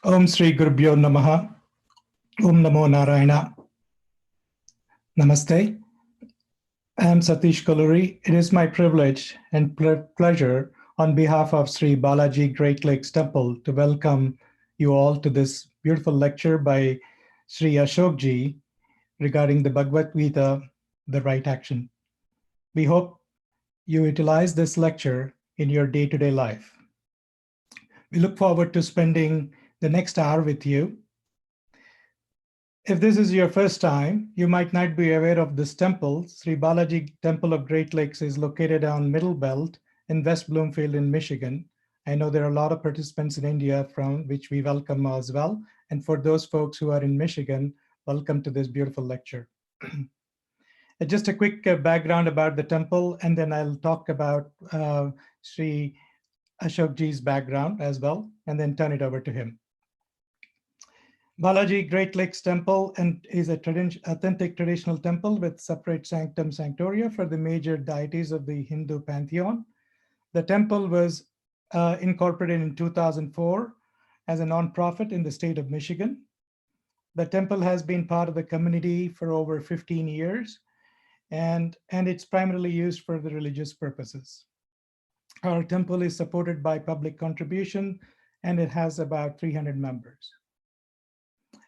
Om Shri Gurubhyo Namaha. Om Namo Narayana. Namaste. I am Satish Kaluri. It is my privilege and pleasure on behalf of Sri Balaji Great Lakes Temple to welcome you all to this beautiful lecture by Sri Ashok Ji regarding the Bhagavad Gita, the right action. We hope you utilize this lecture in your day-to-day life. We look forward to spending the next hour with you. If this is your first time, you might not be aware of this temple. Sri Balaji Temple of Great Lakes is located on Middle Belt in West Bloomfield in Michigan. I know there are a lot of participants in India from which we welcome as well. And for those folks who are in Michigan, welcome to this beautiful lecture. Just a quick background about the temple, and then I'll talk about Sri Ashok Ji's background as well, and then turn it over to him. Balaji Great Lakes Temple is a authentic traditional temple with separate sanctum sanctoria for the major deities of the Hindu pantheon. The temple was incorporated in 2004 as a nonprofit in the state of Michigan. The temple has been part of the community for over 15 years, and it's primarily used for the religious purposes. Our temple is supported by public contribution, and it has about 300 members.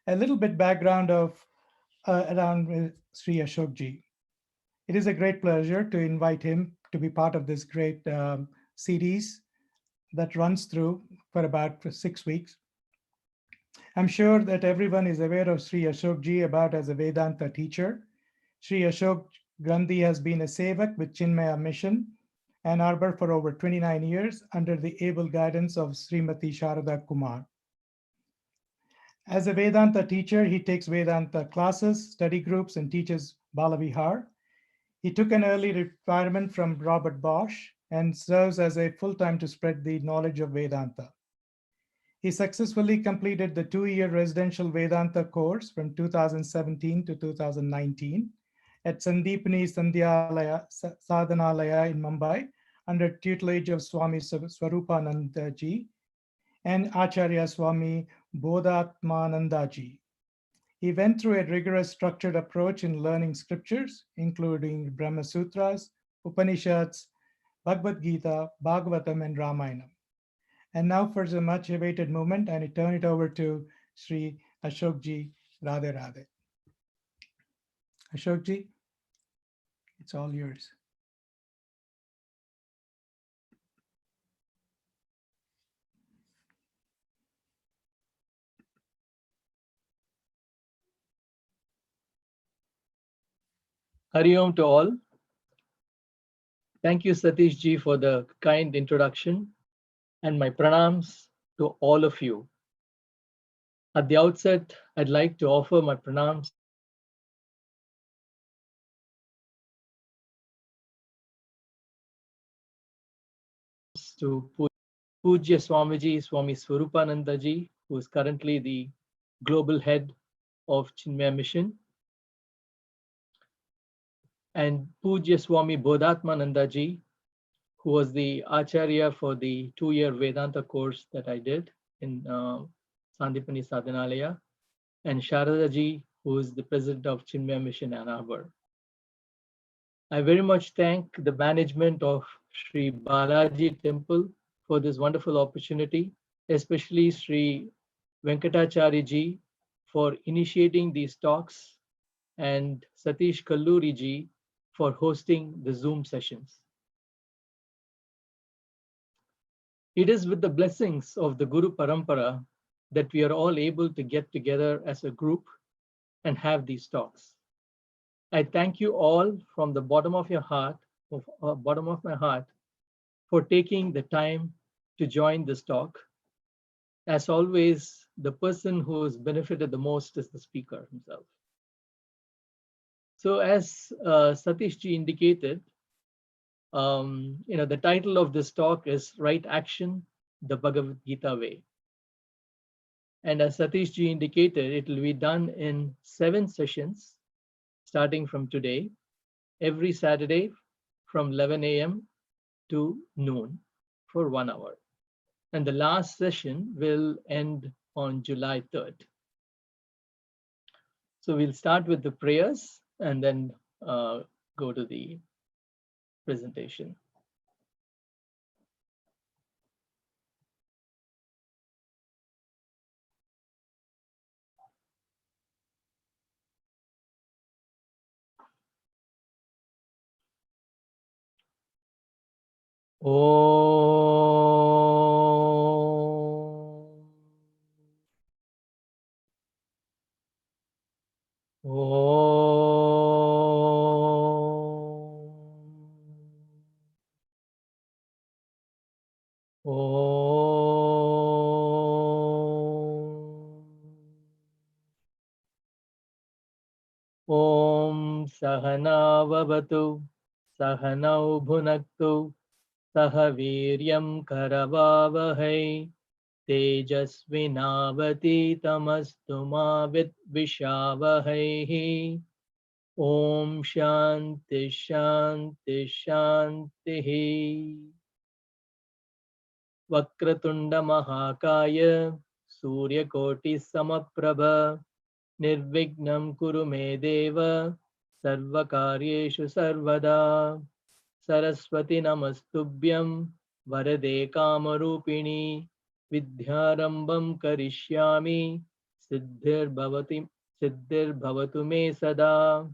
A little bit background of around Sri Ashok Ji. It is a great pleasure to invite him to be part of this great series that runs through for about 6 weeks. I'm sure that everyone is aware of Sri Ashok Ji about as a Vedanta teacher. Sri Ashok Grandhee has been a sevak with Chinmaya Mission, Ann Arbor, for over 29 years under the able guidance of Srimati Sharada Kumar. As a Vedanta teacher, he takes Vedanta classes, study groups, and teaches Balavihar. He took an early retirement from Robert Bosch and serves as a full-time to spread the knowledge of Vedanta. He successfully completed the 2-year residential Vedanta course from 2017 to 2019 at Sandeepani Sadhanalaya in Mumbai under tutelage of Swami Swarupananda Ji and Acharya Swami Bodhatmananda Ji. He went through a rigorous structured approach in learning scriptures, including Brahma Sutras, Upanishads, Bhagavad Gita, Bhagavatam, and Ramayana. And now for the much awaited moment, and I turn it over to Sri Ashok Ji. Radhe Radhe. Ashok Ji, it's all yours. Hari Om to all. Thank you, Satish Ji, for the kind introduction, and my pranams to all of you. At the outset, I'd like to offer my pranams to Pujya Swamiji, Swami Swarupananda Ji, who is currently the global head of Chinmaya Mission, and Pujya Swami Bodhatmananda Ji, who was the Acharya for the 2-year Vedanta course that I did in Sandipani Sadhanalaya, and Sharada Ji, who is the president of Chinmaya Mission Ann Arbor. I very much thank the management of Sri Balaji Temple for this wonderful opportunity, especially Sri Venkatachari Ji for initiating these talks, and Satish Kalluri Ji for hosting the Zoom sessions. It is with the blessings of the Guru Parampara that we are all able to get together as a group and have these talks. I thank you all from the bottom of your heart, bottom of my heart, for taking the time to join this talk. As always, the person who has benefited the most is the speaker himself. So as Satish Ji indicated, the title of this talk is Right Action, the Bhagavad Gita Way. And as Satish Ji indicated, it will be done in 7 sessions, starting from today, every Saturday from 11 a.m. to noon for 1 hour. And the last session will end on July 3rd. So we'll start with the prayers and then go to the presentation. Om. Om Sahana Vavatu Sahanau Bhunaktu Sahaviryam Karavavahai Tejasvinavati ma Vidvishavahai. Om Shanti Shanti Shanti. Vakratunda Mahakaya Suryakoti Samaprabha Nirvignam Kuru Me Deva Sarvakaryeshu Sarvada. Saraswati Namastubhyam Varade Kamarupini Vidyarambam Karishyami Siddhir Bhavatu Me Sada.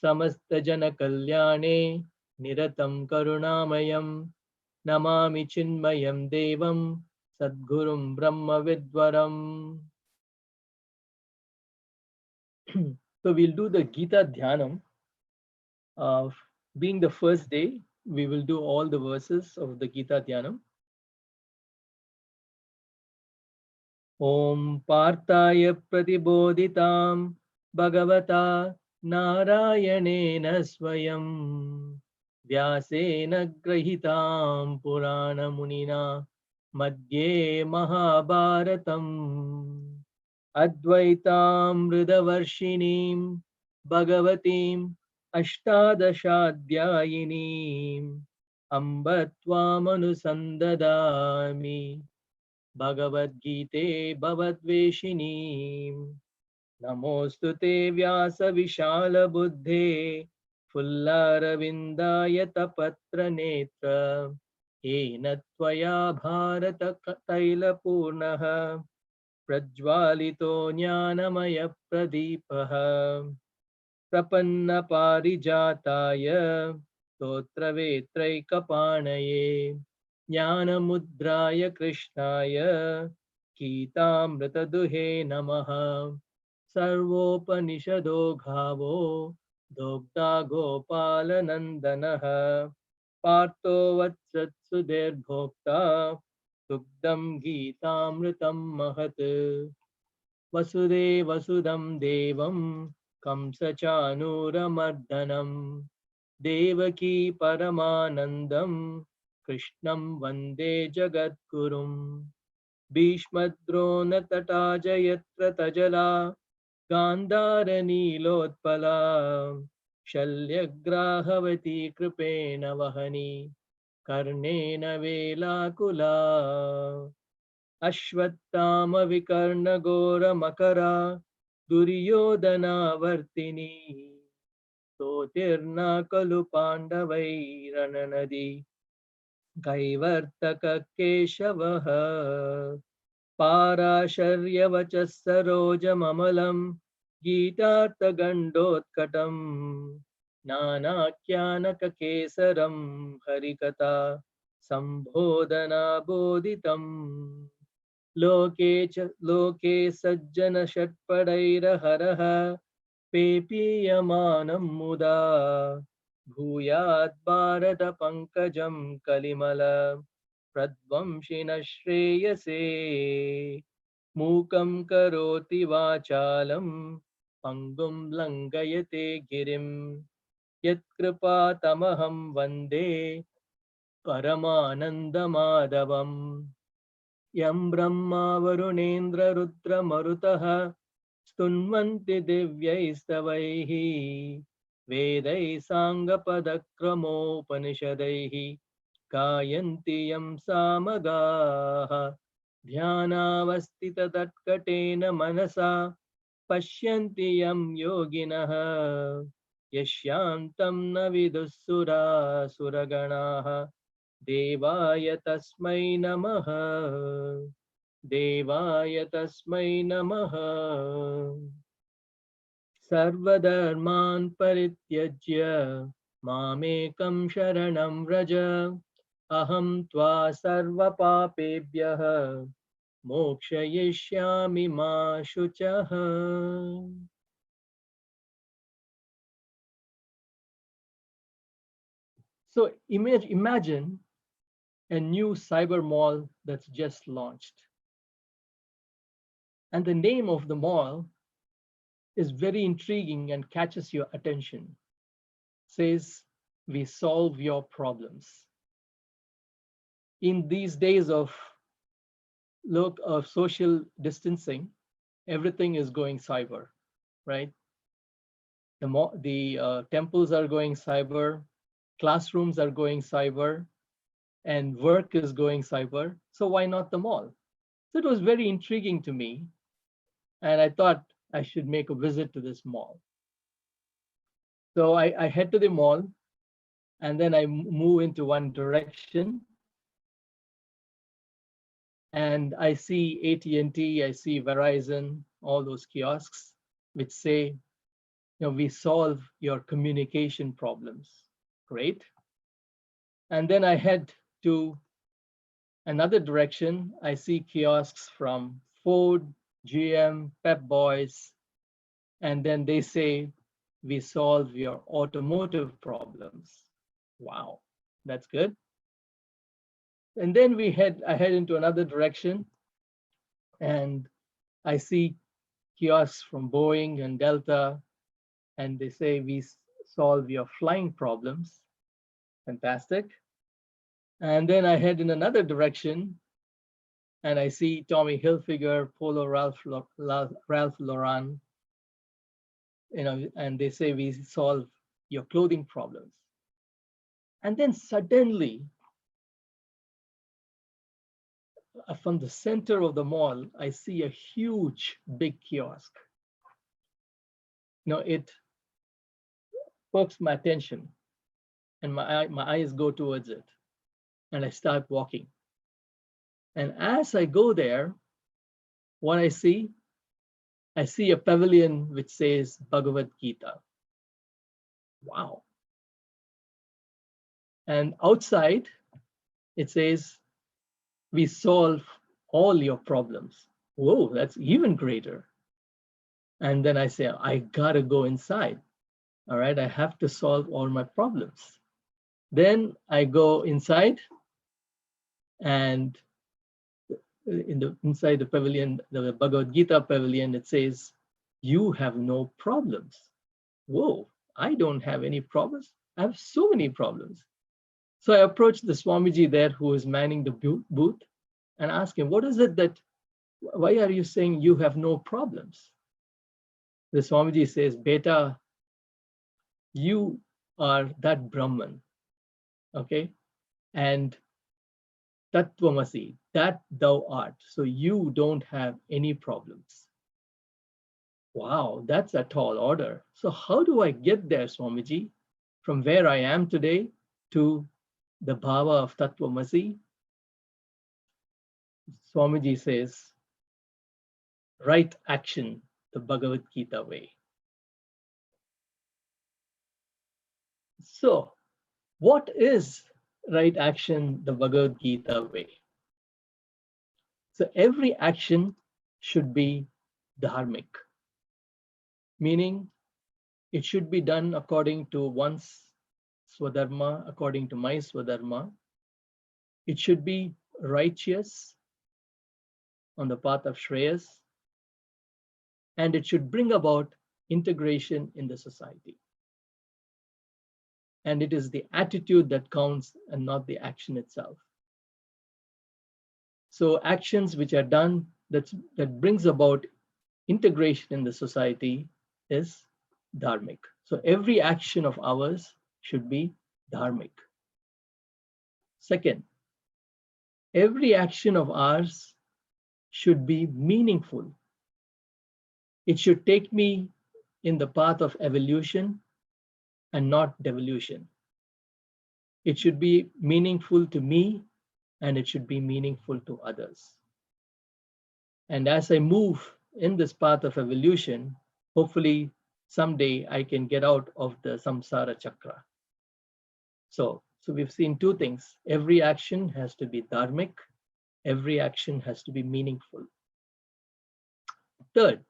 Samasta Jana Kalyane Niratam Karunamayam Namami Chinmayam Devam Sadgurum Brahma Vidwaram. So we'll do the Gita Dhyanam. Being the first day, we will do all the verses of the Gita Dhyanam. Om Parthaya Pratibodhitam Bhagavata Narayanena Swayam Vyasena Grahitam Purana Munina Madhye Mahabharatam Advaitam Ridavarshinim Bhagavatim Ashtadashadhyayinim Ambatvamanusandadami Bhagavad Gita Bhavadveshinim Namostute Vyasa Vishala Buddhe Fullaravindaya Tapatra Netra Ena Tvaya Bharata Taila Purnaha Prajwalito Jnanamaya Pradipaha Prapanna Parijataya Totravetraikapanaye Jnanamudraya Krishnaya Geetamritaduhe Namaha Sarvopanishado Ghavo Dogda Gopalanandanaha Partho Vatsatsuder Bhokta Dugdam Geetamritam Mahat Vasude Vasudam Devam Kamsachanuramardanam Devaki Paramanandam Krishnam Vande Jagadgurum Bhishmadrona Tatajayatra Tajala Gandhara Nilotpala Shalyagrahavati Kripena Vahani Karnena Velakula Ashvattama Vikarna Gora Makara Duryodhana Vartini Totirna Kalu Pandavai Rananadi Kaivartaka Keshavaha Parasharyavachas Sarojam Amalam Gitartha Gandotkatam Nanakyanaka Kesaram Harikata Sambodhana Bodhitam Loke Sajjana Shatpadaira Haraha Pepiyamanam Muda Bhuyat Bharata Pankajam Kalimala Pradvamshina Shreyase Mukam Karoti Vachalam Pangum Langayate Girim Yat Kripa Tamaham Vande Paramananda Madhavam Yam Brahma Varunendra Rudra Marutaha Stunvanti Divyaistavaihi Vedai Sangapadakramo Upanishadaihi Gayanti Yam Samagaha ध्यानावस्थिततत्कटेन मनसा पश्यन्ति यं योगिनः यस्यान्तं न विदुःसुरासुरगणाः देवाय तस्मै नमः देवाय तस्मै नमः सर्वधर्मान् परित्यज्य मामेकं शरणं व्रज अहं त्वा सर्वपापेभ्यः मोक्षयिष्यामि मा शुचः. So imagine a new cyber mall that's just launched. And the name of the mall is very intriguing and catches your attention. It says, we solve your problems. In these days of social distancing, everything is going cyber, right? The temples are going cyber, classrooms are going cyber, and work is going cyber. So why not the mall? So it was very intriguing to me. And I thought I should make a visit to this mall. So I head to the mall, and then I move into one direction. And I see AT&T, I see Verizon, all those kiosks, which say, we solve your communication problems. Great. And then I head to another direction. I see kiosks from Ford, GM, Pep Boys, and then they say, we solve your automotive problems. Wow, that's good. And then I head into another direction, and I see kiosks from Boeing and Delta, and they say, we solve your flying problems. Fantastic. And then I head in another direction, and I see Tommy Hilfiger, Polo Ralph Lauren, and they say, we solve your clothing problems. And then suddenly, from the center of the mall, I see a huge, big kiosk. It perks my attention, and my eyes go towards it, and I start walking. And as I go there, what I see a pavilion which says Bhagavad Gita. Wow. And outside, it says, we solve all your problems. Whoa, that's even greater. And then I say, I gotta go inside. All right, I have to solve all my problems. Then I go inside, and inside the pavilion, the Bhagavad Gita pavilion, it says, you have no problems. Whoa, I don't have any problems. I have so many problems. So I approached the Swamiji there who is manning the booth and asked him, what is it why are you saying you have no problems? The Swamiji says, Beta, you are that Brahman, okay? And Tattvamasi, that thou art. So you don't have any problems. Wow, that's a tall order. So how do I get there, Swamiji? From where I am today to the bhava of Tattvamasi? Swamiji says, right action, the Bhagavad Gita way. So what is right action, the Bhagavad Gita way? So every action should be dharmic, meaning it should be done according to one's swadharma, according to my swadharma. It should be righteous on the path of Shreyas, and it should bring about integration in the society. And it is the attitude that counts and not the action itself. So actions which are done that brings about integration in the society is dharmic. So every action of ours should be dharmic. Second, every action of ours should be meaningful. It should take me in the path of evolution and not devolution. It should be meaningful to me, and it should be meaningful to others. And as I move in this path of evolution, hopefully someday I can get out of the samsara chakra. So we've seen two things. Every action has to be dharmic. Every action has to be meaningful. Third,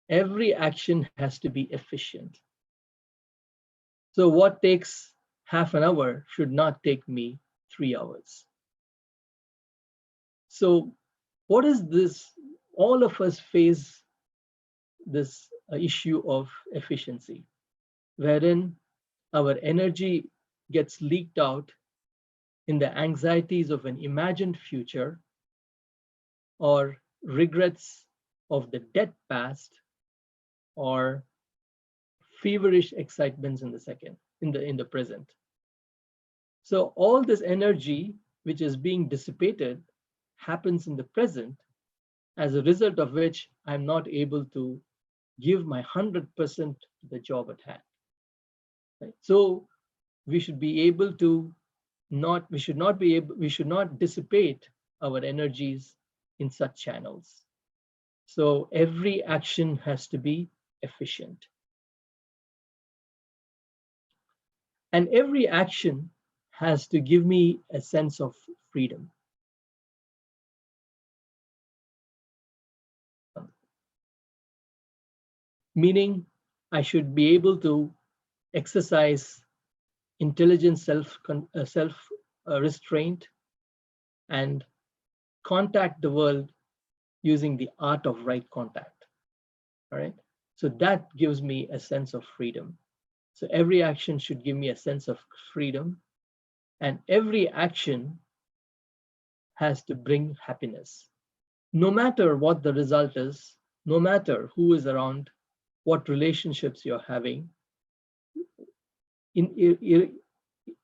every action has to be efficient. So what takes half an hour should not take me 3 hours. So what is this? All of us face this issue of efficiency, wherein our energy gets leaked out in the anxieties of an imagined future or regrets of the dead past or feverish excitements in the present. So all this energy which is being dissipated happens in the present, as a result of which I'm not able to give my 100% to the job at hand. Right? So we should be able to we should not dissipate our energies in such channels. So every action has to be efficient. And every action has to give me a sense of freedom. Meaning, I should be able to exercise intelligent self-restraint and contact the world using the art of right contact. All right. So that gives me a sense of freedom. So every action should give me a sense of freedom, and every action has to bring happiness. No matter what the result is, no matter who is around, what relationships you're having,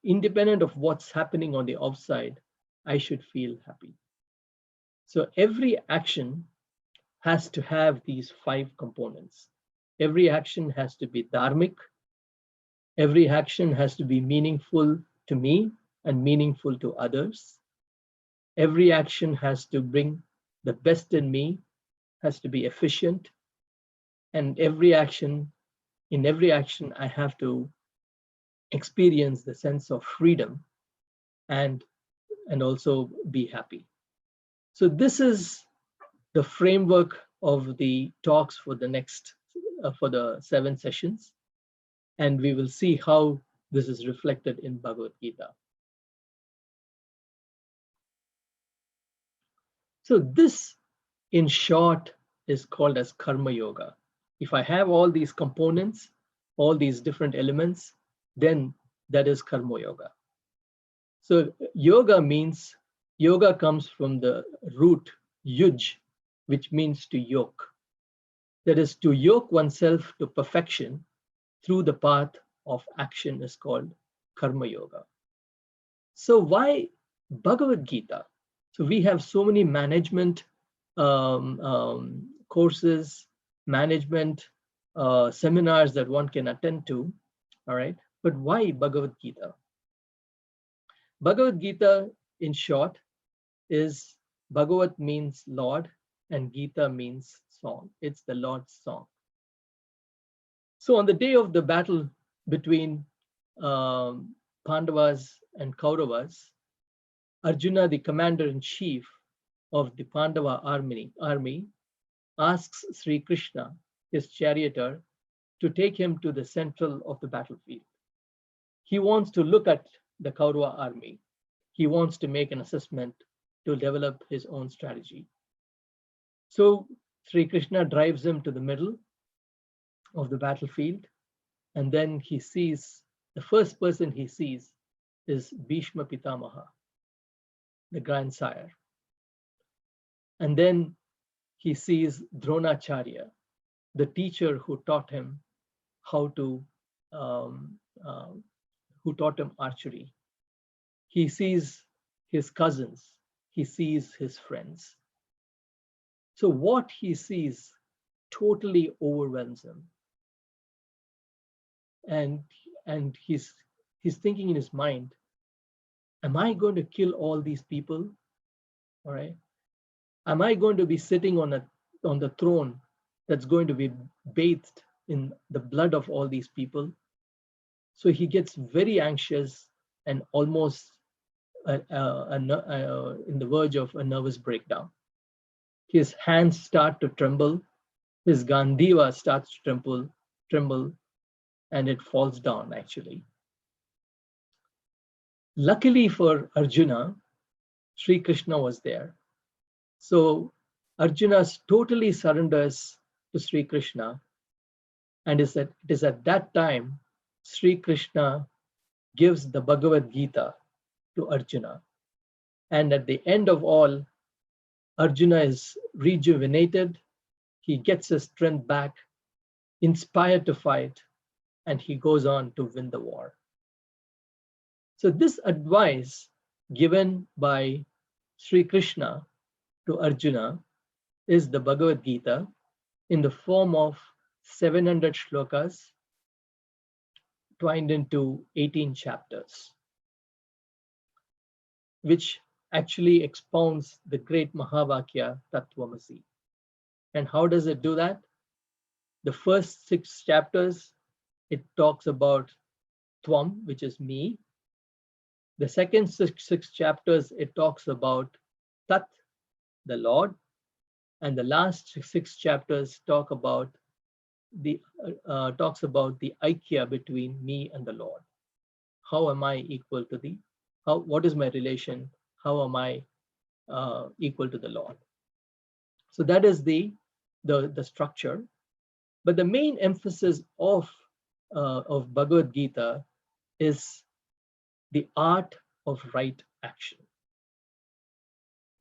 independent of what's happening on the outside, I should feel happy. So every action has to have these 5 components. Every action has to be dharmic. Every action has to be meaningful to me and meaningful to others. Every action has to bring the best in me, has to be efficient. And in every action, I have to experience the sense of freedom and also be happy. So this is the framework of the talks for the next, for the 7 sessions. And we will see how this is reflected in Bhagavad Gita. So this, in short, is called as Karma Yoga. If I have all these components, all these different elements, then that is Karma Yoga. So yoga comes from the root yuj, which means to yoke. That is, to yoke oneself to perfection through the path of action is called Karma Yoga. So why Bhagavad Gita? So we have so many management courses, management seminars that one can attend to, all right? But why Bhagavad Gita? Bhagavad Gita, in short, is Bhagavat means Lord and Gita means song. It's the Lord's song. So on the day of the battle between Pandavas and Kauravas, Arjuna, the commander-in-chief of the Pandava army, asks Sri Krishna, his charioteer, to take him to the central of the battlefield. He wants to look at the Kaurava army. He wants to make an assessment to develop his own strategy. So Sri Krishna drives him to the middle of the battlefield, and then he sees, the first person he sees is Bhishma Pitamaha, the grandsire. And then he sees Dronacharya, the teacher who taught him archery. He sees his cousins, he sees his friends. So what he sees totally overwhelms him. And he's thinking in his mind, am I going to kill all these people? All right. Am I going to be sitting on the throne that's going to be bathed in the blood of all these people? So he gets very anxious and almost in the verge of a nervous breakdown. His hands start to tremble, his Gandhiva starts to tremble, and it falls down actually. Luckily for Arjuna, Sri Krishna was there. So Arjuna totally surrenders to Sri Krishna, and it is at that time Sri Krishna gives the Bhagavad Gita to Arjuna. And at the end of all, Arjuna is rejuvenated, he gets his strength back, inspired to fight, and he goes on to win the war. So this advice given by Sri Krishna to Arjuna is the Bhagavad Gita in the form of 700 shlokas twined into 18 chapters, which actually expounds the great Mahavakya Tattvamasi. And how does it do that? The first 6 chapters, it talks about Tvam, which is me. The second six chapters, it talks about Tat, the Lord. And the last 6 chapters talks about the Aikya between me and the Lord. How am I equal to thee? What is my relation? How am I equal to the Lord? So that is the structure. But the main emphasis of Bhagavad Gita is the art of right action.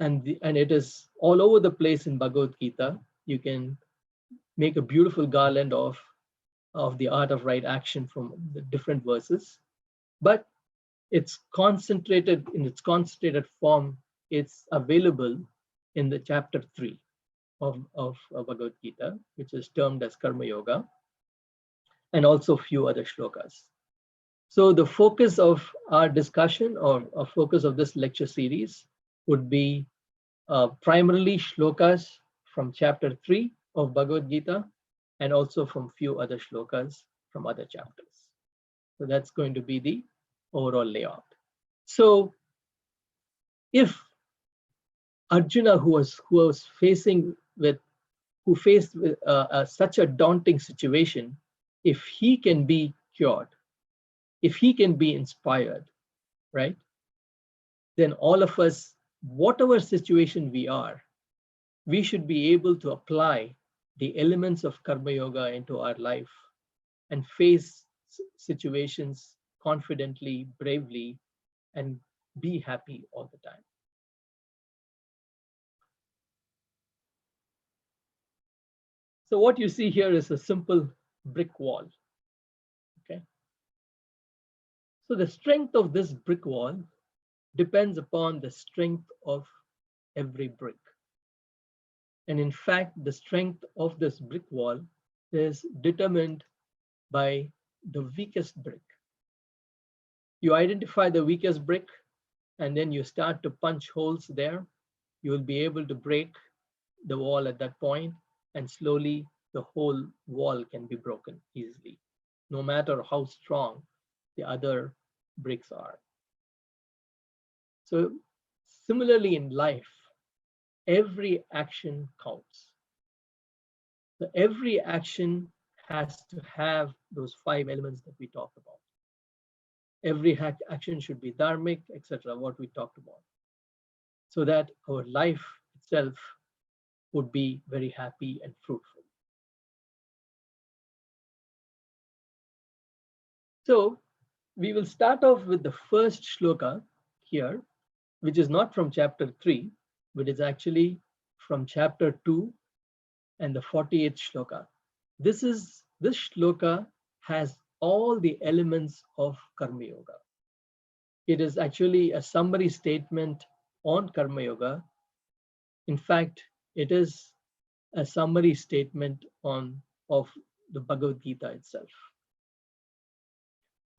And it is all over the place in Bhagavad Gita. You can make a beautiful garland of the art of right action from the different verses. But it's concentrated in its concentrated form. It's available in the chapter 3 of Bhagavad Gita, which is termed as Karma Yoga, and also a few other shlokas. So the focus of our discussion or a focus of this lecture series would be primarily shlokas from chapter 3 of Bhagavad Gita and also from few other shlokas from other chapters. So that's going to be the overall layout. So if Arjuna, who faced with such a daunting situation, if he can be cured, if he can be inspired, right, then all of us, whatever situation we are, we should be able to apply the elements of Karma Yoga into our life and face situations confidently, bravely, and be happy all the time. So what you see here is a simple brick wall. Okay. So the strength of this brick wall depends upon the strength of every brick. And in fact, the strength of this brick wall is determined by the weakest brick. You identify the weakest brick, and then you start to punch holes there. You will be able to break the wall at that point, and slowly the whole wall can be broken easily, no matter how strong the other bricks are. So similarly in life, every action counts. So every action has to have those 5 elements that we talked about. Every action should be dharmic, etc., what we talked about, so that our life itself would be very happy and fruitful. So we will start off with the first shloka here, which is not from chapter 3, but is actually from chapter 2 and the 48th shloka. This shloka has all the elements of Karma Yoga. It is actually a summary statement on Karma Yoga. In fact, it is a summary statement of the Bhagavad Gita itself.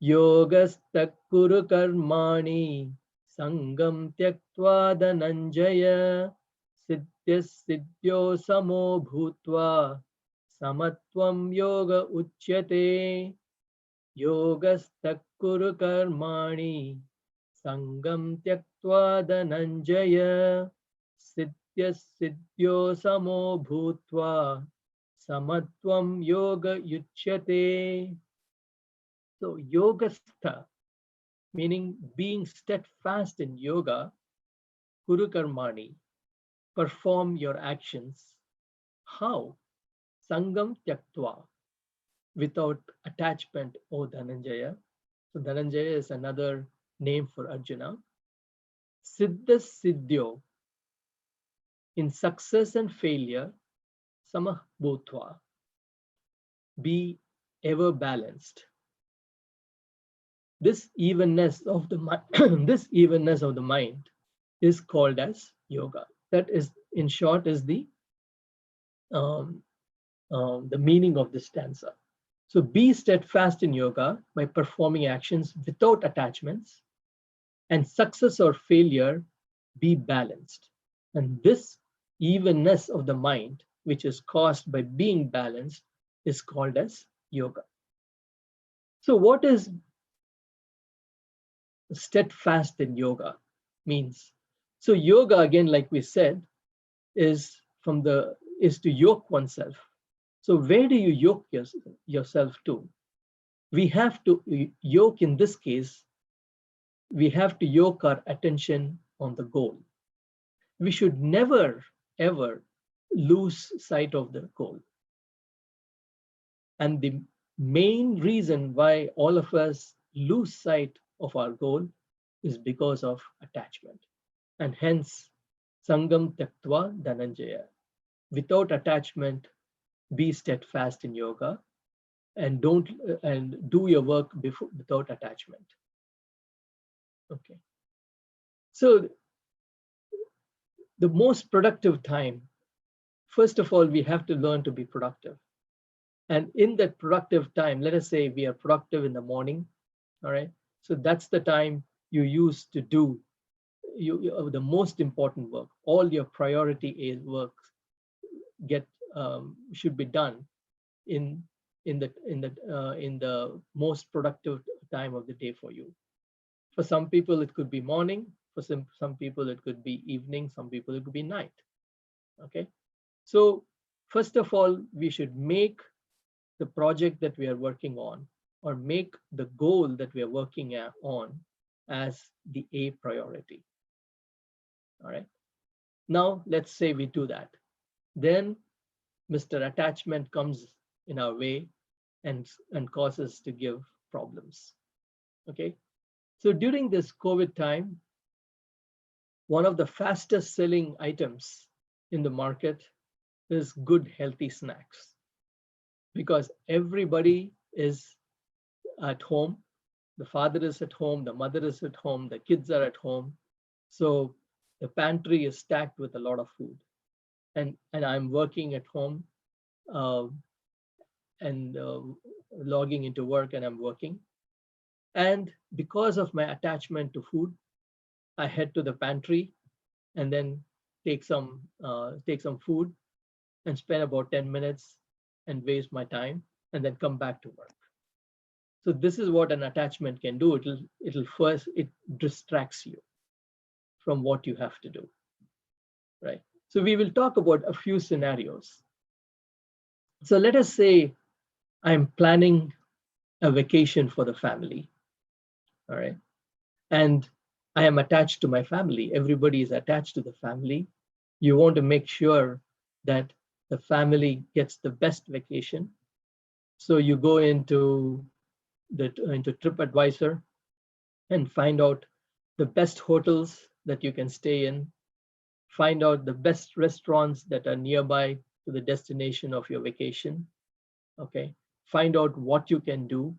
Yogastha kuru karmani sangam tyaktva dhananjaya siddhyas siddhyo samo bhutva samatvam yoga uchyate. Yogastha kuru karmani sangam tyaktva dhananjaya siddhyas siddhyo samo bhutva samatvam yoga uchyate. So yogastha, meaning being steadfast in yoga, kuru karmani, perform your actions. How? Sangam tyaktva, without attachment, O Dhananjaya. So Dhananjaya is another name for Arjuna. Siddha siddhyo, in success and failure, samah bhutva, be ever balanced. This evenness of the mind, this evenness of the mind is called as yoga. That is, in short, is the meaning of this stanza. So be steadfast in yoga by performing actions without attachments, and success or failure, be balanced. And this evenness of the mind, which is caused by being balanced, is called as yoga. So what is steadfast in yoga means? So yoga, again, like we said, is to yoke oneself. So where do you yoke yourself to? We have to yoke, in this case, we have to yoke our attention on the goal. We should never, ever lose sight of the goal. And the main reason why all of us lose sight of our goal is because of attachment. And hence, Sangam Tyaktva Dhananjaya. Without attachment, be steadfast in yoga, and do your work without attachment. Okay. So the most productive time, first of all, we have to learn to be productive. And in that productive time, let us say we are productive in the morning, all right? So that's the time you use to do the most important work. All your priority work should be done in the most productive time of the day for you. For some people, it could be morning. For some people, it could be evening. Some people, it could be night. Okay. So first of all, we should make the project that we are working on, or make the goal that we are working on, as the A priority. All right. Now, let's say we do that. Then Mr. Attachment comes in our way and causes to give problems. Okay. So during this COVID time, one of the fastest selling items in the market is good, healthy snacks, because everybody is at home. The father is at home, the mother is at home, the kids are at home. So the pantry is stacked with a lot of food. And I'm working at home and logging into work, and I'm working. And because of my attachment to food, I head to the pantry and then take some food and spend about 10 minutes and waste my time, and then come back to work. So this is what an attachment can do. It distracts you from what you have to do, right? So we will talk about a few scenarios. So let us say I'm planning a vacation for the family, all right? And I am attached to my family. Everybody is attached to the family. You want to make sure that the family gets the best vacation. So you go into TripAdvisor and find out the best hotels that you can stay in, find out the best restaurants that are nearby to the destination of your vacation. Okay, find out what you can do,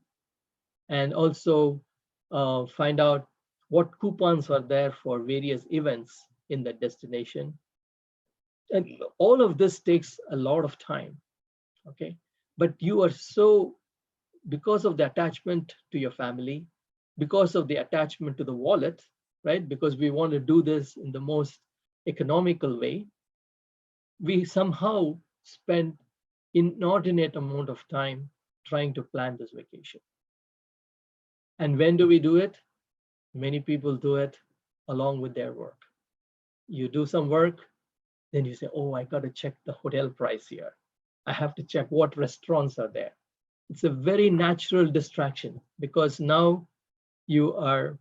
and also find out what coupons are there for various events in that destination. And all of this takes a lot of time. Okay. But you are so, because of the attachment to your family, because of the attachment to the wallet, right? Because we want to do this in the most economical way, we somehow spend inordinate amount of time trying to plan this vacation. And when do we do it? Many people do it along with their work. You do some work, then you say, oh, I got to check the hotel price here. I have to check what restaurants are there. It's a very natural distraction because now you are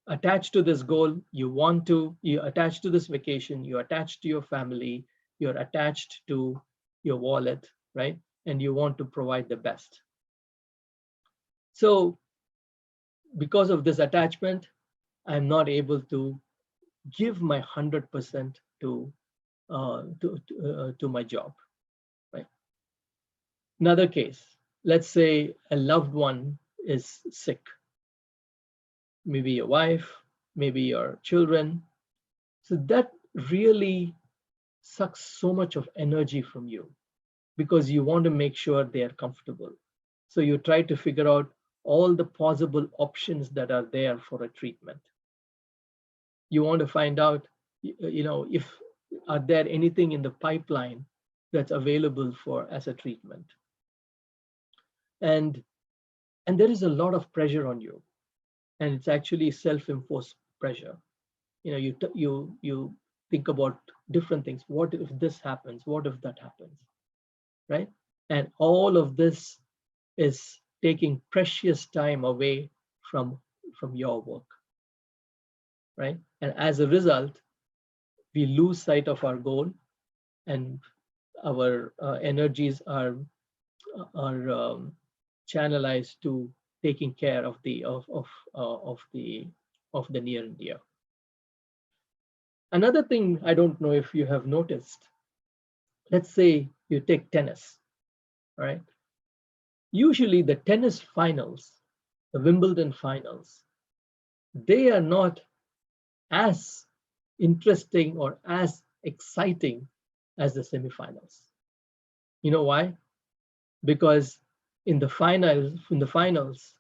attached to this goal. You're attached to this vacation, you're attached to your family, you're attached to your wallet, right? And you want to provide the best. So because of this attachment, I'm not able to give my 100% to my job, right? Another case, let's say a loved one is sick, maybe your wife, maybe your children. So that really sucks so much of energy from you because you want to make sure they are comfortable. So you try to figure out all the possible options that are there for a treatment. You want to find out, if are there anything in the pipeline that's available for as a treatment. And there is a lot of pressure on you, and it's actually self-imposed pressure. You think about different things. What if this happens? What if that happens? Right? And all of this is taking precious time away from your work, right? And as a result, we lose sight of our goal, and our energies are channelized to taking care of the near and dear. Another thing, I don't know if you have noticed, let's say you take tennis, right? Usually the tennis finals, the Wimbledon finals, they are not as interesting or as exciting as the semifinals. You know why? Because in the finals,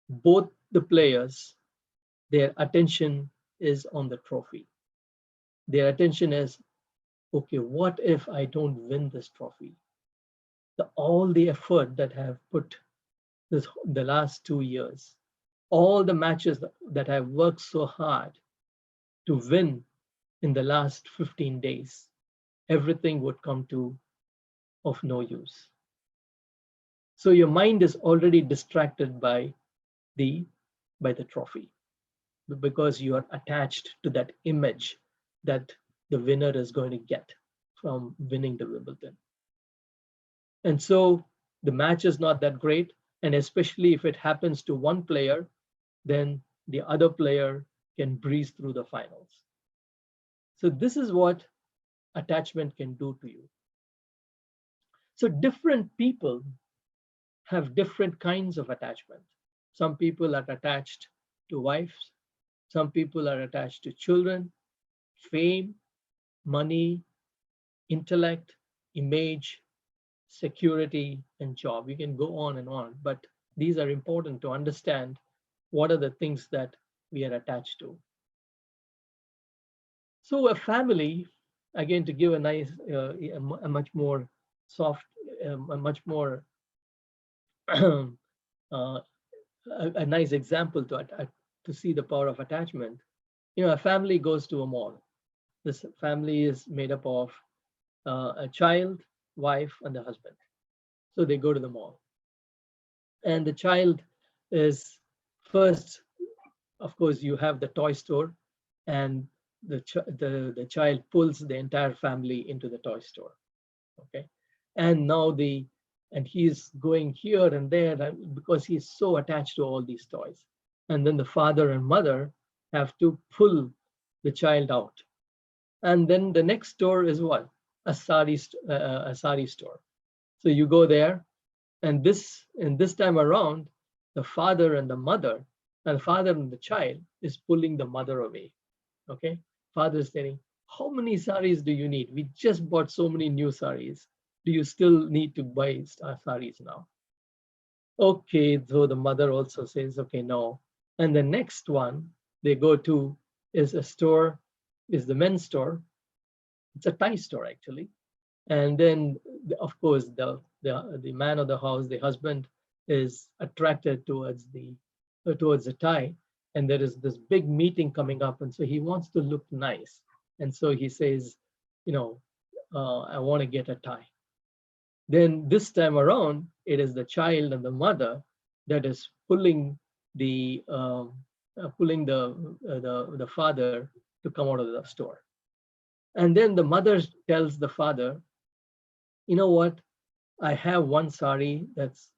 both the players, their attention is on the trophy. Their attention is, okay, what if I don't win this trophy? All the effort that I have put the last 2 years, all the matches that I've worked so hard to win in the last 15 days, everything would come to of no use. So your mind is already distracted by the trophy because you are attached to that image that the winner is going to get from winning the Wimbledon. And so the match is not that great. And especially if it happens to one player, then the other player can breeze through the finals. So this is what attachment can do to you. So different people have different kinds of attachment. Some people are attached to wives. Some people are attached to children, fame, money, intellect, image, security, and job. We can go on and on, but these are important to understand what are the things that we are attached to. So a family, again, to give a nice, a much more soft, a much more a nice example to see the power of attachment. A family goes to a mall. This family is made up of a child, wife, and the husband. So they go to the mall. And the child is first, of course, you have the toy store, and the child pulls the entire family into the toy store. Okay. And now he's going here and there because he's so attached to all these toys. And then the father and mother have to pull the child out. And then the next store is what? A sari store. So you go there, and this time around, the father and the mother, and the father and the child is pulling the mother away. Okay, father is saying, how many saris do you need? We just bought so many new saris. Do you still need to buy saris now? Okay, so the mother also says, okay, no. And the next one they go to is a store, is the men's store. It's a Thai store actually. And then, of course, the man of the house, the husband, is attracted towards the Thai, and there is this big meeting coming up, and so he wants to look nice, and so he says, I want to get a Thai. Then this time around, it is the child and the mother that is pulling the father to come out of the store. And then the mother tells the father, you know what? I have one sari that's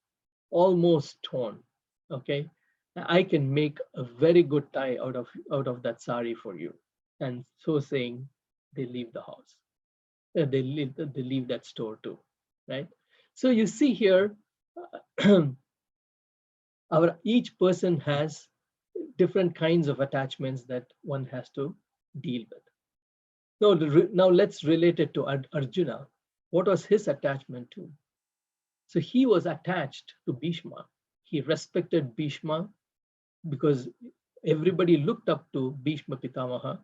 almost torn. Okay, I can make a very good tie out of that sari for you. And so saying, they leave the house. They leave that store too, right? So you see here, each person has different kinds of attachments that one has to deal with. Now let's relate it to Arjuna. What was his attachment to? So he was attached to Bhishma. He respected Bhishma because everybody looked up to Bhishma Pitamaha.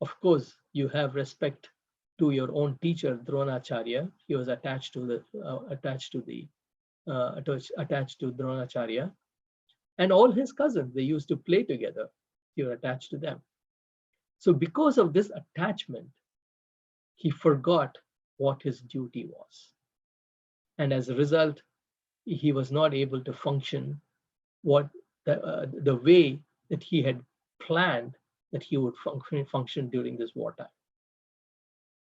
Of course, you have respect to your own teacher, Dronacharya. He was attached to Dronacharya. And all his cousins, they used to play together. He was attached to them. So because of this attachment, he forgot what his duty was. And as a result, he was not able to function the way that he had planned that he would function during this wartime.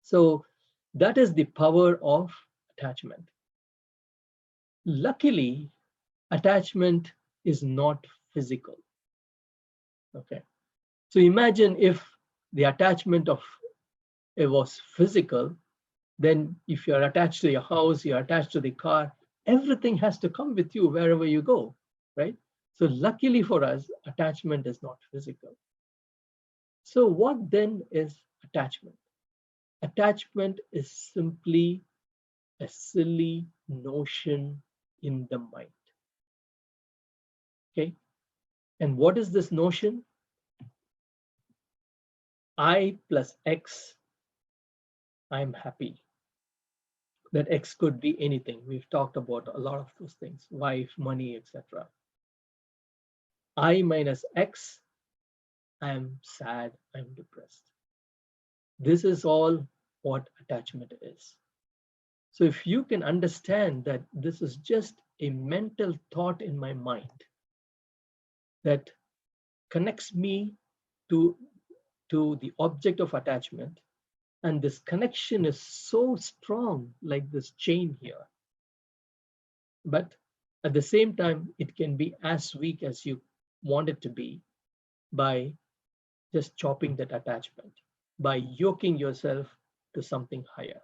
So that is the power of attachment. Luckily, attachment is not physical. Okay. So imagine if the attachment it was physical, then if you're attached to your house, you're attached to the car, everything has to come with you wherever you go, right? So luckily for us, attachment is not physical. So what then is attachment? Attachment is simply a silly notion in the mind. Okay. And what is this notion? I plus X, I'm happy. That X could be anything. We've talked about a lot of those things, wife, money, etc. I minus X, I'm sad, I'm depressed. This is all what attachment is. So if you can understand that this is just a mental thought in my mind that connects me to the object of attachment, and this connection is so strong, like this chain here. But at the same time, it can be as weak as you want it to be by just chopping that attachment, by yoking yourself to something higher.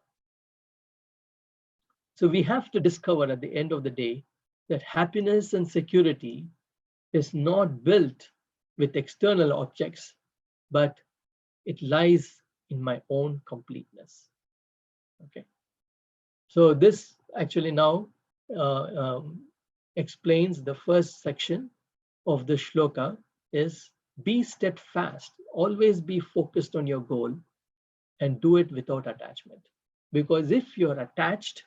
So we have to discover at the end of the day that happiness and security is not built with external objects, but it lies in my own completeness. Okay. So this actually now explains the first section of the shloka is be steadfast, always be focused on your goal and do it without attachment. Because if you're attached,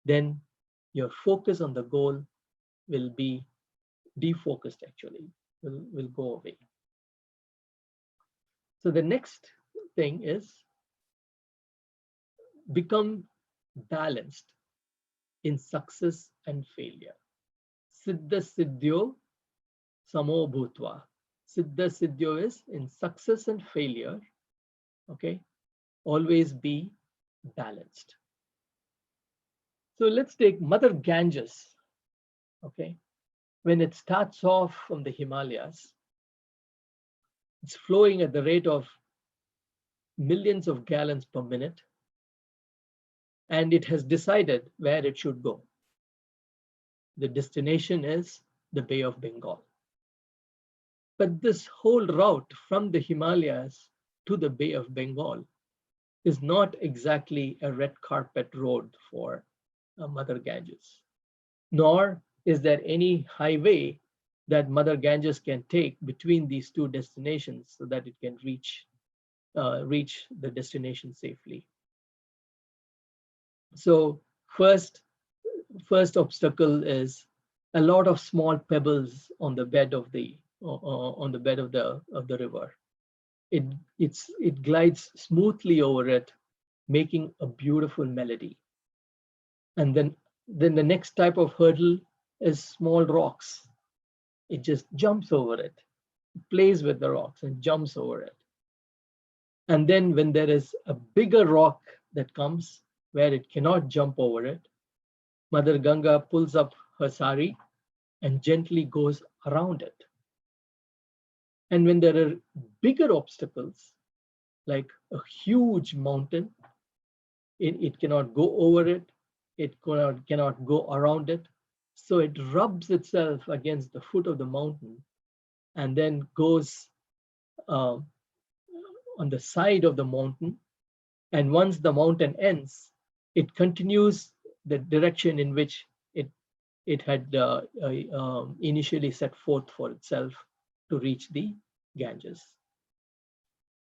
then your focus on the goal will be defocused, actually, will go away. So the next thing is become balanced in success and failure. Siddha Siddhyo Samo Bhutva. Siddha Siddhyo is in success and failure. Okay, always be balanced. So let's take Mother Ganges. Okay, when it starts off from the Himalayas, it's flowing at the rate of millions of gallons per minute, and it has decided where it should go. The destination is the Bay of Bengal. But this whole route from the Himalayas to the Bay of Bengal is not exactly a red carpet road for Mother Ganges, nor is there any highway that Mother Ganges can take between these two destinations so that it can reach the destination safely. So first obstacle is a lot of small pebbles on the bed of the river. It glides smoothly over it, making a beautiful melody. And then the next type of hurdle is small rocks. It just jumps over it, plays with the rocks and jumps over it. And then when there is a bigger rock that comes where it cannot jump over it, Mother Ganga pulls up her sari and gently goes around it. And when there are bigger obstacles, like a huge mountain, it cannot go over it, it cannot go around it. So it rubs itself against the foot of the mountain and then goes on the side of the mountain. And once the mountain ends, it continues the direction in which it had initially set forth for itself to reach the Ganges.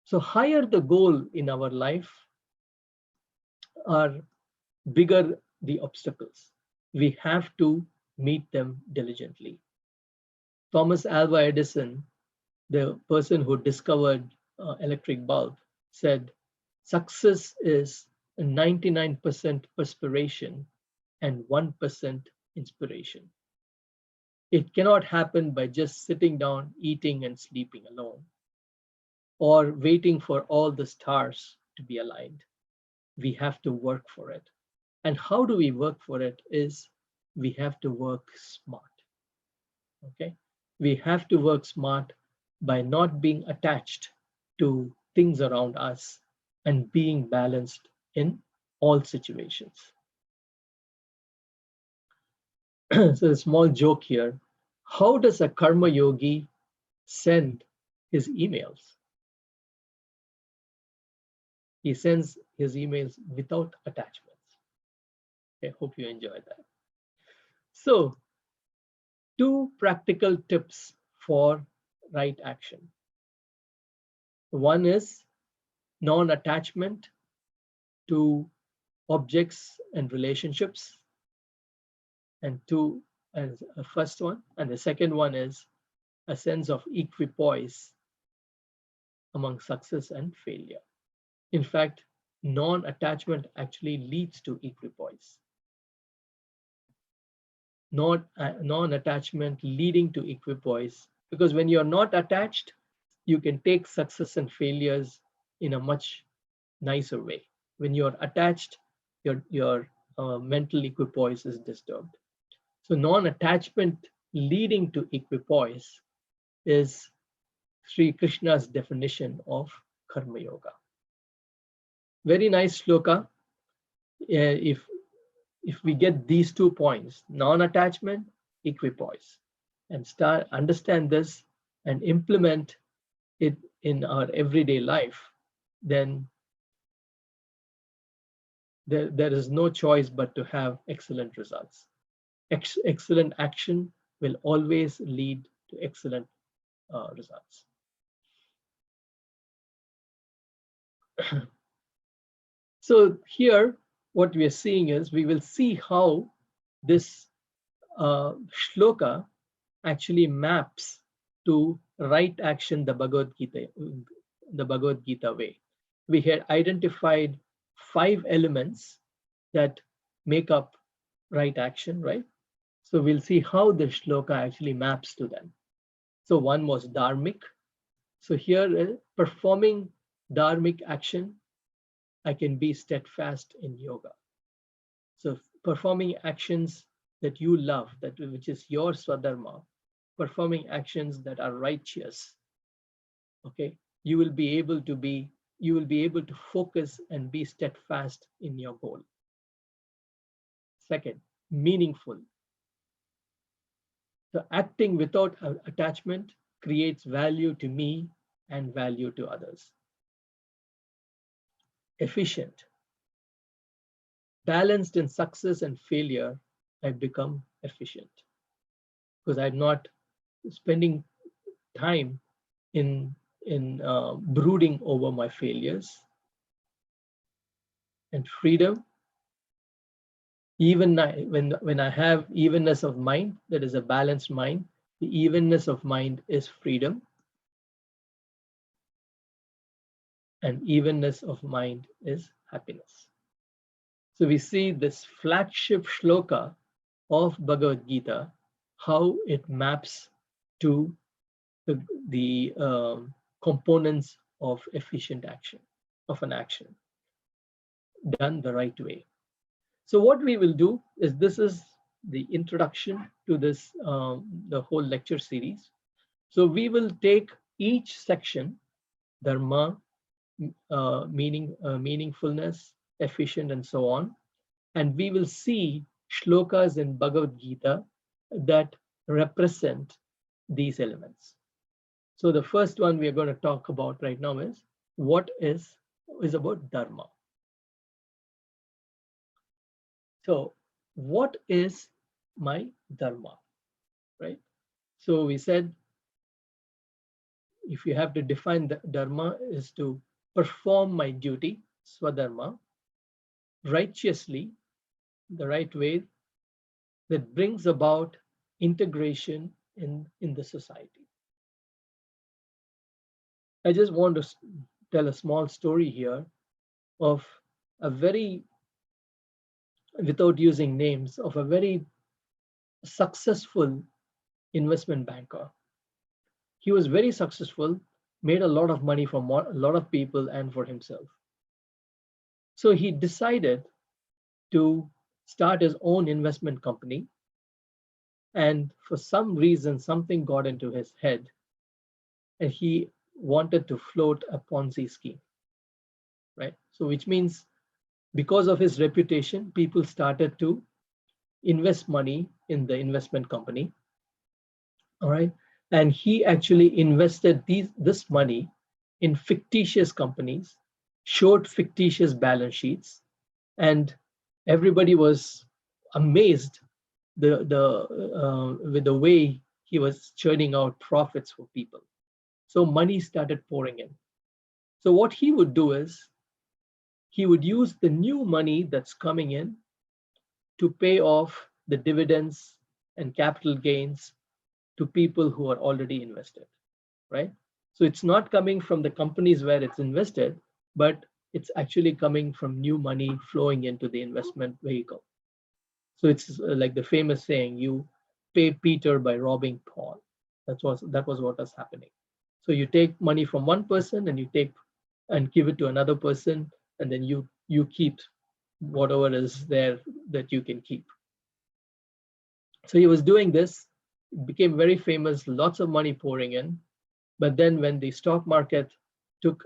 So higher the goal in our life, are bigger the obstacles. We have to meet them diligently. Thomas Alva Edison, the person who discovered electric bulb, said, success is 99% perspiration and 1% inspiration. It cannot happen by just sitting down, eating and sleeping alone, or waiting for all the stars to be aligned. We have to work for it. And how do we work for it is we have to work smart. Okay, we have to work smart by not being attached to things around us and being balanced in all situations. So a small joke here. How does a karma yogi send his emails? He sends his emails without attachments. I hope you enjoyed that. So, 2 practical tips for right action. One is non-attachment to objects and relationships, and first one, and the second one is a sense of equipoise among success and failure. In fact, non-attachment actually leads to equipoise. Non-attachment leading to equipoise, because when you're not attached, you can take success and failures in a much nicer way. When you're attached, your mental equipoise is disturbed. So non-attachment leading to equipoise is Sri Krishna's definition of Karma Yoga. Very nice shloka. If we get these 2 points, non-attachment, equipoise, and understand this and implement it in our everyday life, then there is no choice but to have excellent results. Excellent action will always lead to excellent results. So here, what we are seeing is, we will see how this shloka actually maps to right action, the Bhagavad Gita way. We had identified 5 elements that make up right action, right? So we'll see how the shloka actually maps to them. So one was dharmic. So here, performing dharmic action, I can be steadfast in yoga. So performing actions that you love, which is your swadharma, performing actions that are righteous, okay, you will be able to focus and be steadfast in your goal. Second, meaningful. So acting without attachment creates value to me and value to others. efficient, balanced in success and failure, I become efficient because I'm not spending time in brooding over my failures. And freedom, even when I have evenness of mind, that is a balanced mind, the evenness of mind is freedom, and evenness of mind is happiness. So we see this flagship shloka of Bhagavad Gita, how it maps to the components of efficient action, of an action done the right way. So what we will do is, this is the introduction to this, the whole lecture series. So we will take each section, dharma, meaningfulness, efficient, and so on, and we will see shlokas in Bhagavad Gita that represent these elements. So the first one we are going to talk about right now is what is about dharma. So what is my dharma, right? So we said, if you have to define the dharma, is to perform my duty, swadharma, righteously, the right way, that brings about integration in the society. I just want to tell a small story here of a very, without using names, of a very successful investment banker. He was very successful, made a lot of money from a lot of people and for himself. So he decided to start his own investment company. And for some reason, something got into his head and he wanted to float a Ponzi scheme, right? So which means, because of his reputation, people started to invest money in the investment company, all right? And he actually invested this money in fictitious companies, showed fictitious balance sheets, and everybody was amazed with the way he was churning out profits for people. So money started pouring in. So what he would do is, he would use the new money that's coming in to pay off the dividends and capital gains to people who are already invested, right? So it's not coming from the companies where it's invested, but it's actually coming from new money flowing into the investment vehicle. So it's like the famous saying, you pay Peter by robbing Paul. That was what was happening. So you take money from one person and you take and give it to another person, and then you keep whatever is there that you can keep. So he was doing this, became very famous, lots of money pouring in. But then when the stock market took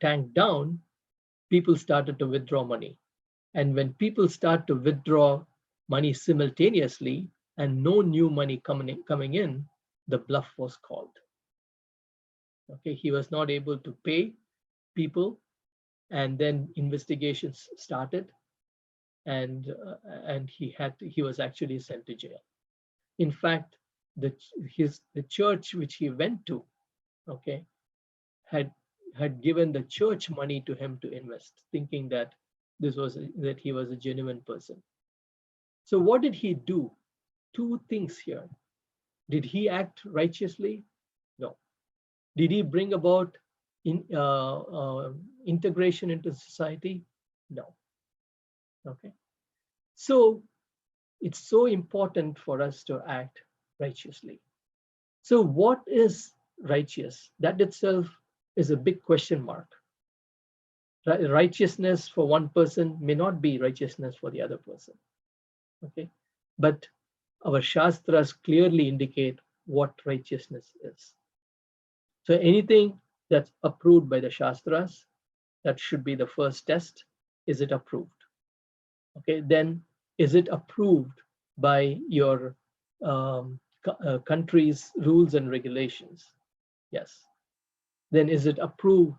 tanked down, people started to withdraw money. And when people start to withdraw money simultaneously and no new money coming in, the bluff was called. Okay, he was not able to pay people, and then investigations started, and he was actually sent to jail. In fact, the church which he went to, okay, had given the church money to him to invest, thinking that that he was a genuine person. So what did he do? Two things here. Did he act righteously? No. Did he bring about integration into society? No. Okay. So it's so important for us to act righteously. So what is righteous? That itself is a big question mark. Righteousness for one person may not be righteousness for the other person. Okay. But our Shastras clearly indicate what righteousness is. So anything that's approved by the Shastras, that should be the first test. Is it approved? Okay, then is it approved by your country's rules and regulations? Yes. Then is it approved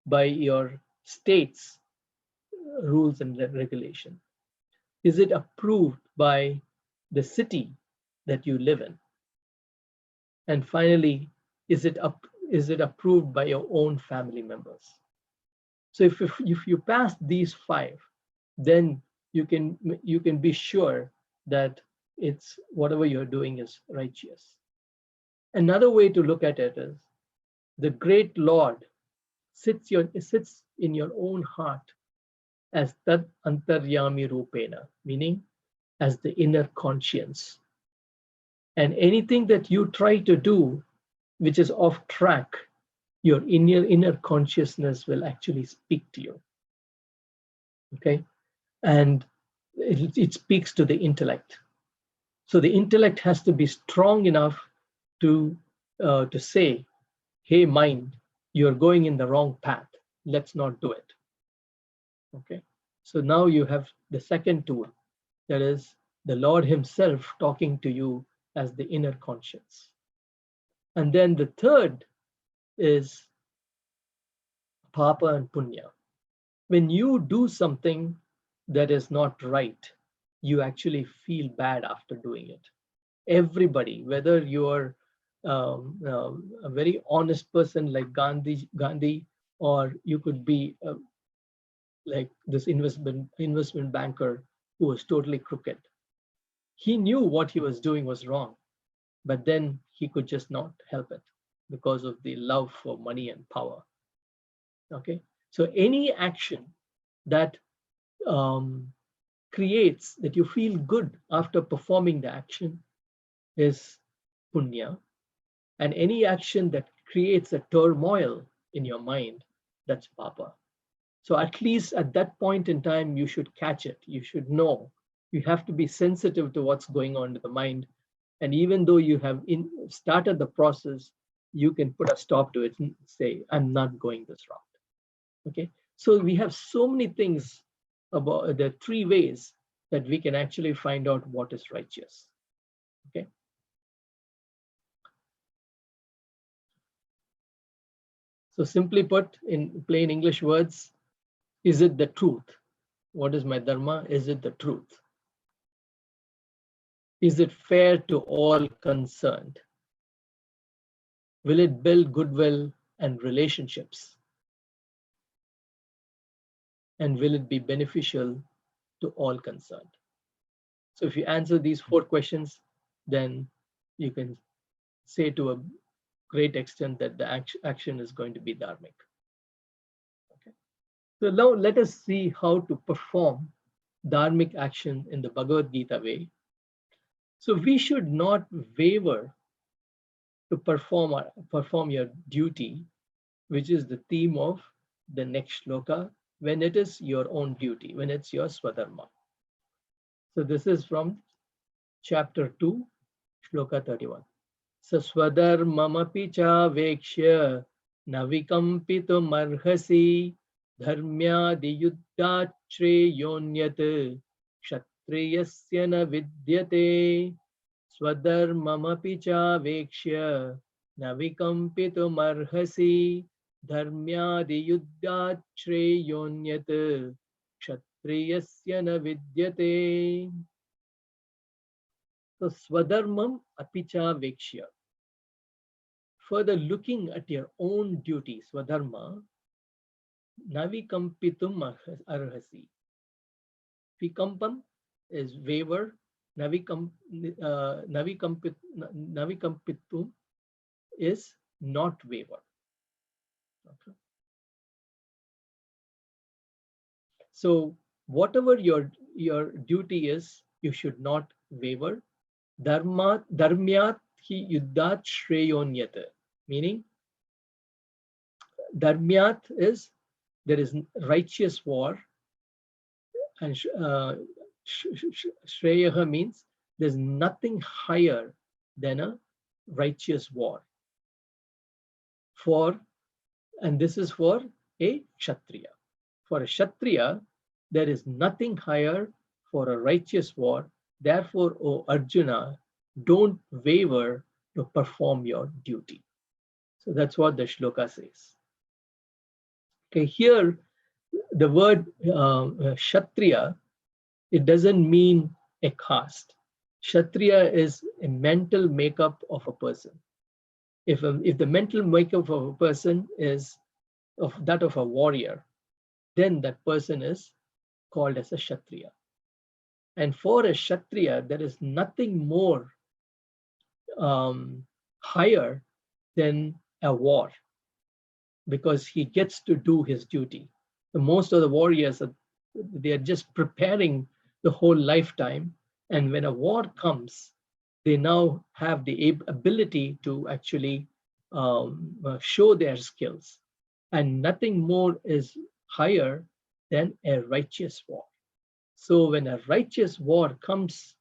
by your state's rules and regulation? Is it approved by the city that you live in? And finally, is it approved by your own family members? So if you pass these 5, then you can be sure that it's whatever you're doing is righteous. Another way to look at it is the great Lord sits in your own heart as Tad Antaryami Rupena, meaning as the inner conscience. And anything that you try to do which is off track, your inner consciousness will actually speak to you. Okay? And it speaks to the intellect. So the intellect has to be strong enough to say, hey, mind, you're going in the wrong path. Let's not do it. Okay? So now you have the second tool, that is the Lord himself talking to you as the inner conscience. And then the third is Papa and Punya. When you do something that is not right, you actually feel bad after doing it. Everybody, whether you're a very honest person like Gandhi, or you could be like this investment banker who was totally crooked. He knew what he was doing was wrong, but then he could just not help it because of the love for money and power. Okay, so any action that creates that you feel good after performing the action is punya, and any action that creates a turmoil in your mind, that's papa. So at least at that point in time, you should catch it. You should know. You have to be sensitive to what's going on in the mind. And even though you have started the process, you can put a stop to it and say, I'm not going this route. Okay. So we have so many things about the 3 ways that we can actually find out what is righteous. Okay. So simply put, in plain English words, is it the truth? What is my dharma? Is it the truth? Is it fair to all concerned? Will it build goodwill and relationships? And will it be beneficial to all concerned? So if you answer these 4 questions, then you can say to a great extent that the action is going to be dharmic. Okay. So now let us see how to perform dharmic action in the Bhagavad Gita way. So we should not waver to perform your duty, which is the theme of the next shloka, when it is your own duty, when it's your swadharma. So this is from chapter 2, shloka 31. Saswadharmamapi cha vekshya navikampitum arhasi dharmyadi yuddhachre yonyat kshatriyasya na vidyate swadharmamapi cha vekshya navikampitum arhasi dharmyadi yuddhachre yonyat kshatriyasya na vidyate. So swadharmam apicha vekshya. Further looking at your own duty, swadharma, navikampitum arhasi. Vikampam is waver, navikampitum is not waver. Okay. So whatever your duty is, you should not waver. Dharmyat hi yuddhat shreyonyat, meaning dharmyat is there is righteous war, and shreyaha means there's nothing higher than a righteous war. And this is for a kshatriya. For a kshatriya, there is nothing higher for a righteous war. Therefore, O Arjuna, don't waver to perform your duty. So that's what the shloka says. Okay, here the word Kshatriya, it doesn't mean a caste. Kshatriya is a mental makeup of a person. If the mental makeup of a person is of that of a warrior, then that person is called as a Kshatriya. And for a Kshatriya, there is nothing more higher than a war, because he gets to do his duty. Most of the warriors, they are just preparing the whole lifetime. And when a war comes, they now have the ability to actually show their skills. And nothing more is higher than a righteous war. So when a righteous war comes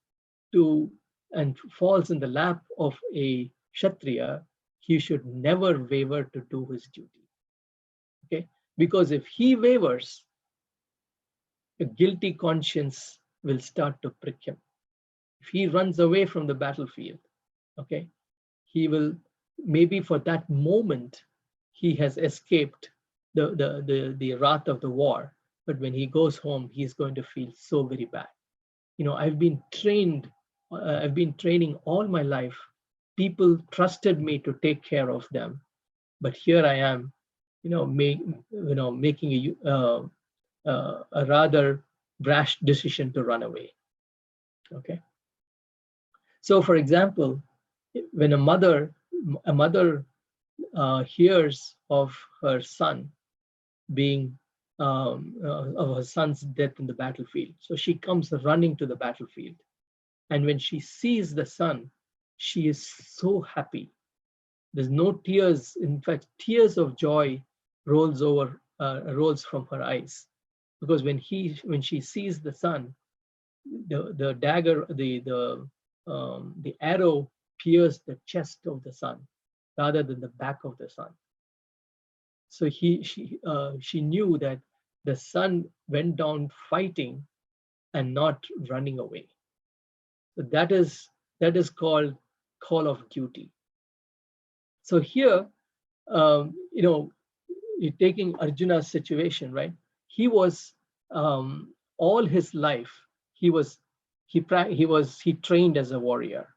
to and falls in the lap of a Kshatriya, he should never waver to do his duty. Okay, because if he wavers, a guilty conscience will start to prick him. If he runs away from the battlefield, okay, he will, maybe for that moment he has escaped the wrath of the war, but when he goes home, he's going to feel so very bad. I've been training all my life. People trusted me to take care of them, but here I am, making a rather brash decision to run away. Okay. So, for example, when a mother hears of her son being of her son's death in the battlefield, so she comes running to the battlefield, and when she sees the son, she is so happy. There's no tears. In fact, tears of joy rolls from her eyes, because when she sees the son, the dagger, the arrow pierced the chest of the son rather than the back of the son. So she knew that the son went down fighting and not running away. So that is called call of duty. So here, you're taking Arjuna's situation, right? He was all his life he trained as a warrior,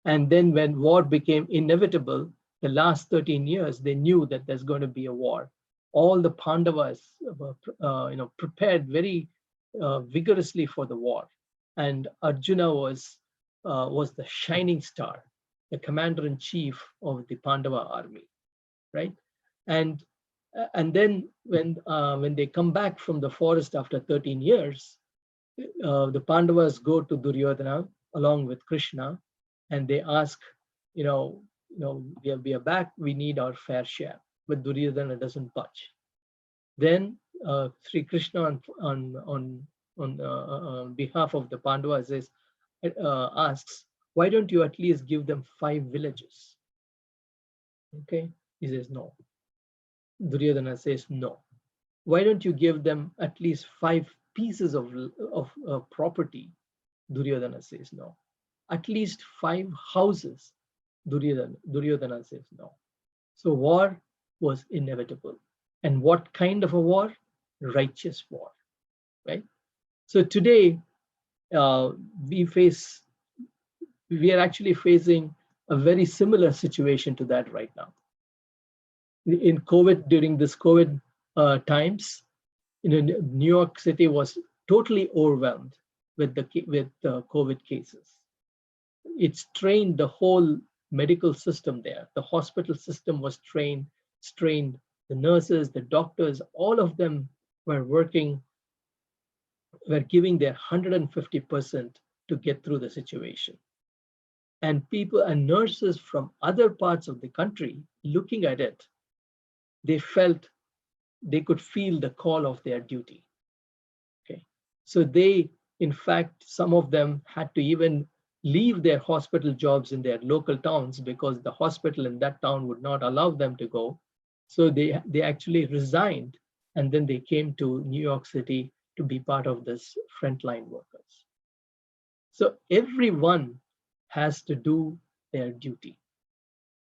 and then when war became inevitable, the last 13 years, they knew that there's going to be a war. All the Pandavas prepared very vigorously for the war, and Arjuna was the shining star, the commander-in-chief of the Pandava army, right? And then when they come back from the forest after 13 years, the Pandavas go to Duryodhana along with Krishna, and they ask, we are back, we need our fair share. But Duryodhana doesn't budge. Then Sri Krishna on behalf of the Pandavas asks, why don't you at least give them 5 villages? Okay, he says no. Duryodhana says no. Why don't you give them at least 5 pieces of property? Duryodhana says no. At least 5 houses? Duryodhana says no. So war was inevitable. And what kind of a war? Righteous war, right? So today we are actually facing a very similar situation to that right now. In COVID, during this COVID times, New York City was totally overwhelmed with COVID cases. It's strained the whole medical system there. The hospital system was strained. The nurses, the doctors, all of them were giving their 150% to get through the situation. And people and nurses from other parts of the country looking at it, they could feel the call of their duty. Okay, so in fact, some of them had to even leave their hospital jobs in their local towns because the hospital in that town would not allow them to go. So they actually resigned, and then they came to New York City to be part of this frontline workers. So everyone has to do their duty.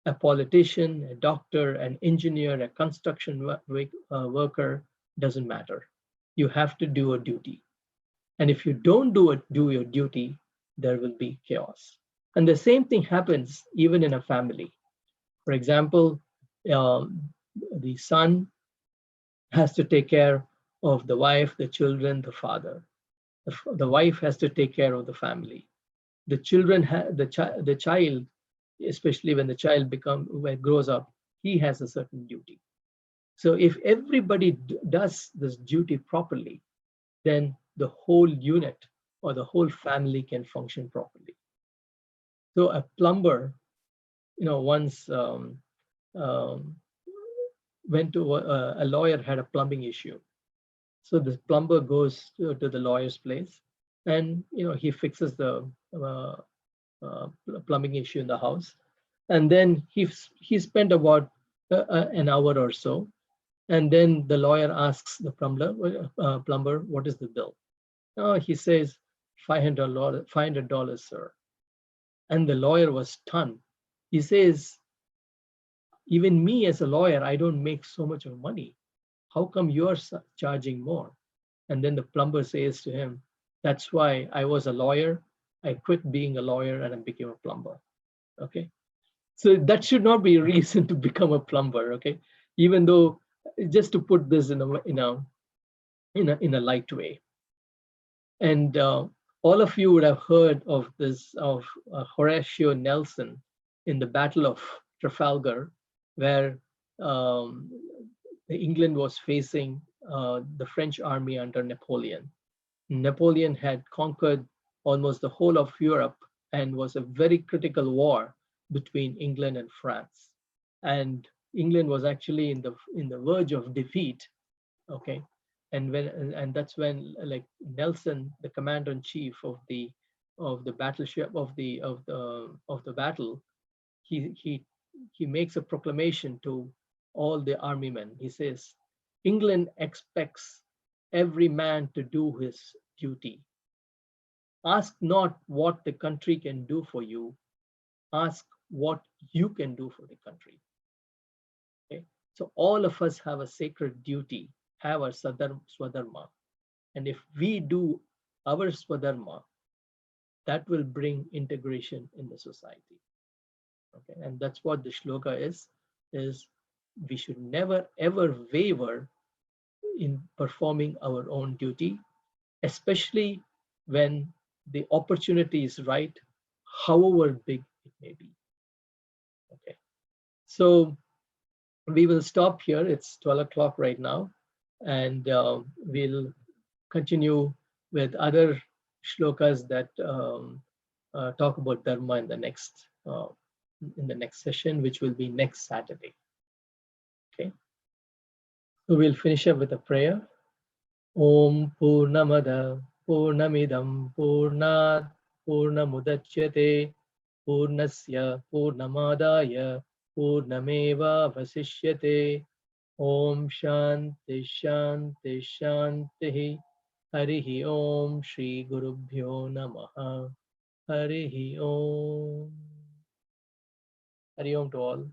A politician, a doctor, an engineer, a construction worker, doesn't matter. You have to do a duty. And if you don't do your duty, there will be chaos. And the same thing happens even in a family. For example, the son has to take care of the wife, the children, the father. The wife has to take care of the family. The children, the child, especially when the child grows up, he has a certain duty. So if everybody does this duty properly, then the whole unit or the whole family can function properly. So a plumber, once went to a lawyer had a plumbing issue. So the plumber goes to the lawyer's place, and he fixes the plumbing issue in the house, and then he spent about an hour or so, and then the lawyer asks the plumber, what is the bill? He says $500, sir. And the lawyer was stunned. He says, even me as a lawyer, I don't make so much of money. How come you're charging more? And then the plumber says to him, that's why I was a lawyer. I quit being a lawyer and I became a plumber. Okay. So that should not be a reason to become a plumber. Okay. Even though, just to put this in a light way. And all of you would have heard of this, of Horatio Nelson in the Battle of Trafalgar, where England was facing the French army under Napoleon. Napoleon had conquered almost the whole of Europe and was a very critical war between England and France. And England was actually in the verge of defeat. Okay. And that's when, like, Nelson, the commander-in-chief of the battleship of the battle, he makes a proclamation to all the army men. He says, England expects every man to do his duty. Ask not what the country can do for you, ask what you can do for the country. Okay, so all of us have a sacred duty, have our swadharma. And if we do our swadharma, that will bring integration in the society. Okay, and that's what the shloka is we should never ever waver in performing our own duty, especially when the opportunity is right, however big it may be. Okay, so we will stop here. It's 12 o'clock right now, and we'll continue with other shlokas that talk about dharma in the next session, which will be next Saturday. Okay, so we'll finish up with a prayer. Om Purnamada Purnamidam Purnat Purnamudachyate Purnasya Purnamadaya Purnameva Vasishyate. Om Shanti Shanti Shanti. Harihi Om. Shri Gurubhyo Namaha. Harihi Om. Hari Om to all.